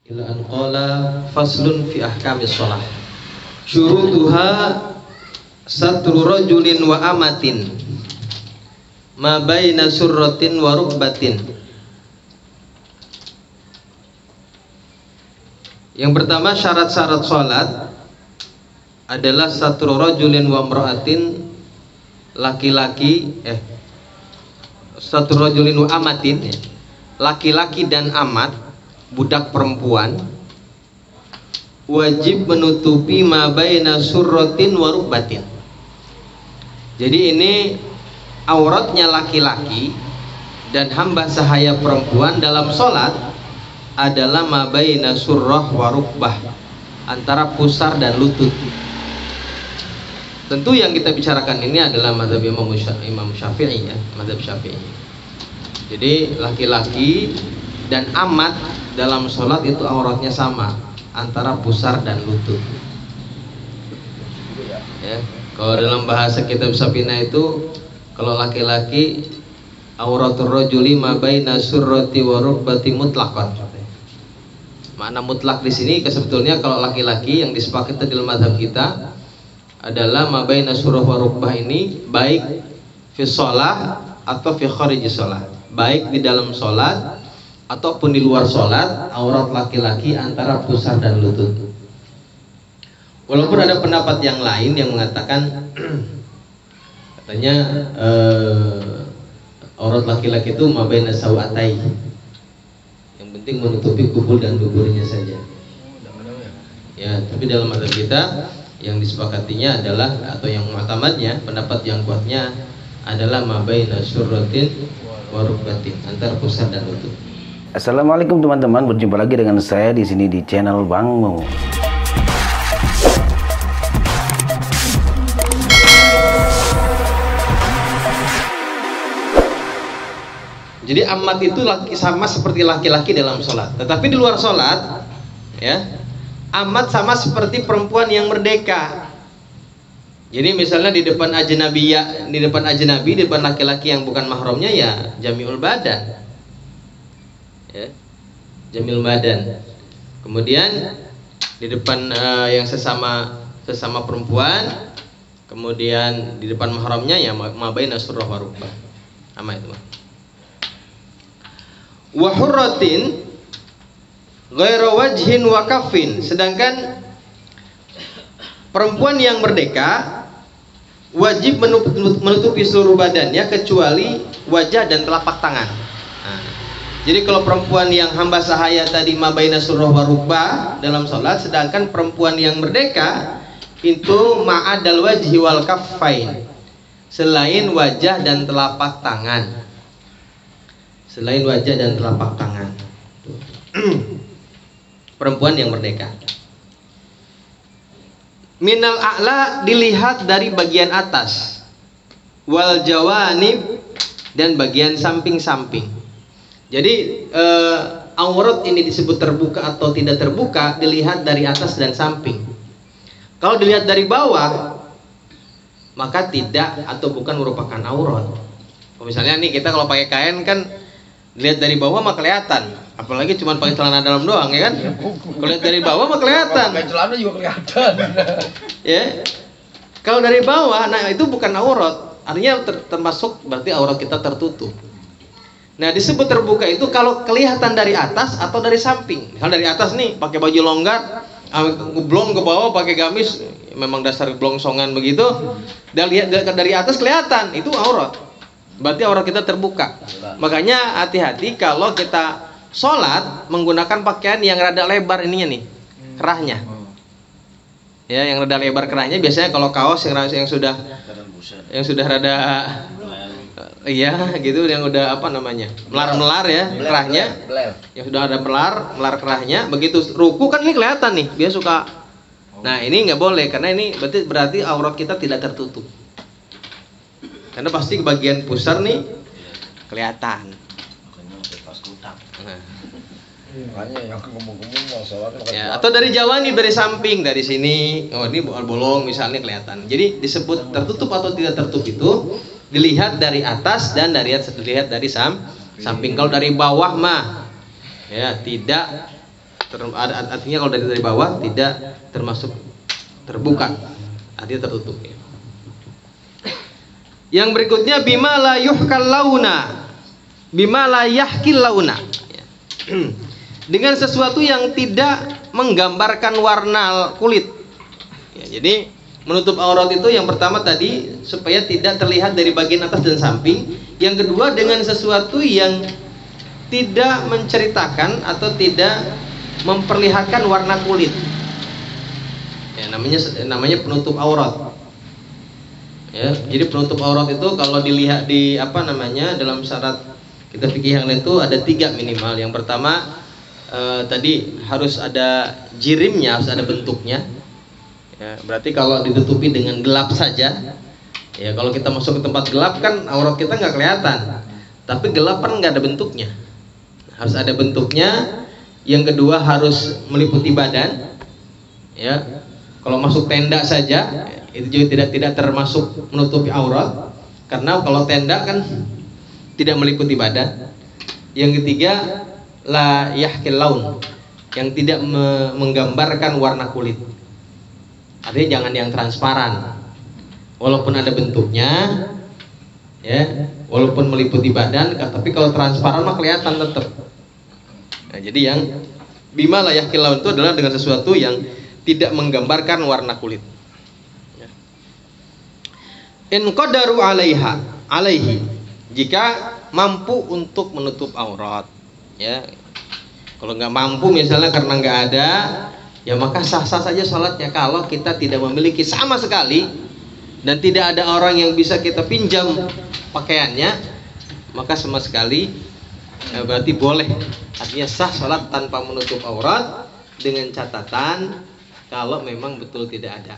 ila an qala faslun fi ahkamis shalah syurutuha satru rajulin wa amatin ma baina surratin wa rukbatin. Yang pertama, syarat-syarat salat adalah satru rajulin wa imra'atin, laki-laki satru rajulin wa amatin, laki-laki dan amat, budak perempuan, wajib menutupi ma baina surratin wa rukbatin. Jadi ini auratnya laki-laki dan hamba sahaya perempuan dalam sholat adalah ma baina surrah wa rukbah, antara pusar dan lutut. Tentu yang kita bicarakan ini adalah mazhab Imam Syafi'i, ya, mazhab Syafi'i. Jadi laki-laki dan amat dalam sholat itu auratnya sama, antara pusar dan lutut. Ya, kalau dalam bahasa kitab Safina itu, kalau laki-laki auratul rajuli ma baina surrati wa rukbati mutlaqan. Makna mutlak di sini sebetulnya kalau laki-laki yang disepakati dalam mazhab kita adalah ma baina surrah wa rukbah ini baik fi shalah atau fi khariji shalah, baik di dalam sholat ataupun di luar sholat, aurat laki-laki antara pusar dan lutut. Walaupun ada pendapat yang lain yang mengatakan katanya aurat laki-laki itu ma baina sawatai, yang penting menutupi kubul dan duburnya saja. Ya, tapi dalam mazhab kita yang disepakatinya adalah, atau yang mu'tamadnya, pendapat yang kuatnya adalah ma baina surratin wa rukbatin, antara pusar dan lutut. Assalamualaikum teman-teman, berjumpa lagi dengan saya di sini di channel Bang Mo. Jadi amat itu sama seperti laki-laki dalam sholat, tetapi di luar sholat, ya, amat sama seperti perempuan yang merdeka. Jadi misalnya di depan ajnabiyah, di depan laki-laki yang bukan mahramnya, ya jami'ul badan, ya, jamil badan. Kemudian di depan yang sesama perempuan, kemudian di depan mahramnya ya ma baina surrah wa rukbah, sama itu. Wa hurratin ghairu wajhin wa kaffin, sedangkan perempuan yang merdeka wajib menutupi seluruh badannya kecuali wajah dan telapak tangan. Nah, jadi kalau perempuan yang hamba sahaya tadi ma baina surrah wa rukbah dalam sholat, sedangkan perempuan yang merdeka itu ma'adal wajhi wal kaffain, selain wajah dan telapak tangan. Selain wajah dan telapak tangan. Perempuan yang merdeka. Minal a'la, dilihat dari bagian atas, wal jawanib, dan bagian samping-samping. Jadi aurat ini disebut terbuka atau tidak terbuka dilihat dari atas dan samping. Kalau dilihat dari bawah, maka tidak atau bukan merupakan aurat. Misalnya nih, kita kalau pakai kain kan lihat dari bawah mah kelihatan, apalagi cuma pakai celana dalam doang, ya kan? Kalau lihat dari bawah mah kelihatan. Pakai celana juga kelihatan. Ya. Kalau dari bawah, nah itu bukan aurat. Artinya termasuk berarti aurat kita tertutup. Nah, disebut terbuka itu kalau kelihatan dari atas atau dari samping. Kalau dari atas nih pakai baju longgar, blong ke bawah pakai gamis, memang dasar blongsongan begitu. Dan lihat dari atas kelihatan, itu aurat. Berarti aurat kita terbuka. Makanya hati-hati kalau kita sholat menggunakan pakaian yang rada lebar ininya nih, kerahnya. Ya, yang rada lebar kerahnya. Biasanya kalau kaos yang sudah rada, iya gitu, yang udah apa namanya, melar ya kerahnya, yang sudah ada melar kerahnya. Begitu ruku kan ini kelihatan nih, dia suka. Nah, ini nggak boleh, karena ini berarti aurat kita tidak tertutup. Karena pasti bagian pusar nih kelihatan. Ya, atau dari jawani, dari samping, dari sini, oh ini bolong misalnya kelihatan. Jadi disebut tertutup atau tidak tertutup itu dilihat dari atas dan dilihat dari samping. Kalau dari bawah mah ya tidak Artinya kalau dari bawah tidak termasuk terbuka, artinya tertutup ya. Yang berikutnya bima la yuhkal launa, bima la yahkil launa ya. Dengan sesuatu yang tidak menggambarkan warna kulit ya. Jadi menutup aurat itu yang pertama tadi supaya tidak terlihat dari bagian atas dan samping. Yang kedua dengan sesuatu yang tidak menceritakan atau tidak memperlihatkan warna kulit ya, namanya penutup aurat ya. Jadi penutup aurat itu kalau dilihat di dalam syarat kita fikih yang lain itu ada 3 minimal. Yang pertama tadi harus ada jirimnya, harus ada bentuknya ya. Berarti kalau ditutupi dengan gelap saja ya, kalau kita masuk ke tempat gelap kan aurat kita nggak kelihatan, tapi gelap kan nggak ada bentuknya, harus ada bentuknya. Yang kedua harus meliputi badan ya. Kalau masuk tenda saja itu juga tidak termasuk menutupi aurat, karena kalau tenda kan tidak meliputi badan. Yang ketiga la yahkil laun, yang tidak menggambarkan warna kulit, artinya jangan yang transparan walaupun ada bentuknya ya, walaupun meliputi badan, tapi kalau transparan mah kelihatan tetap. Nah, jadi yang bima la yahkil laun itu adalah dengan sesuatu yang tidak menggambarkan warna kulit ya. In qadaru alaihi, jika mampu untuk menutup aurat ya. Kalau nggak mampu misalnya karena nggak ada ya, maka sah-sah saja sholatnya. Kalau kita tidak memiliki sama sekali dan tidak ada orang yang bisa kita pinjam pakaiannya, maka sama sekali berarti boleh, artinya sah sholat tanpa menutup aurat, dengan catatan kalau memang betul tidak ada.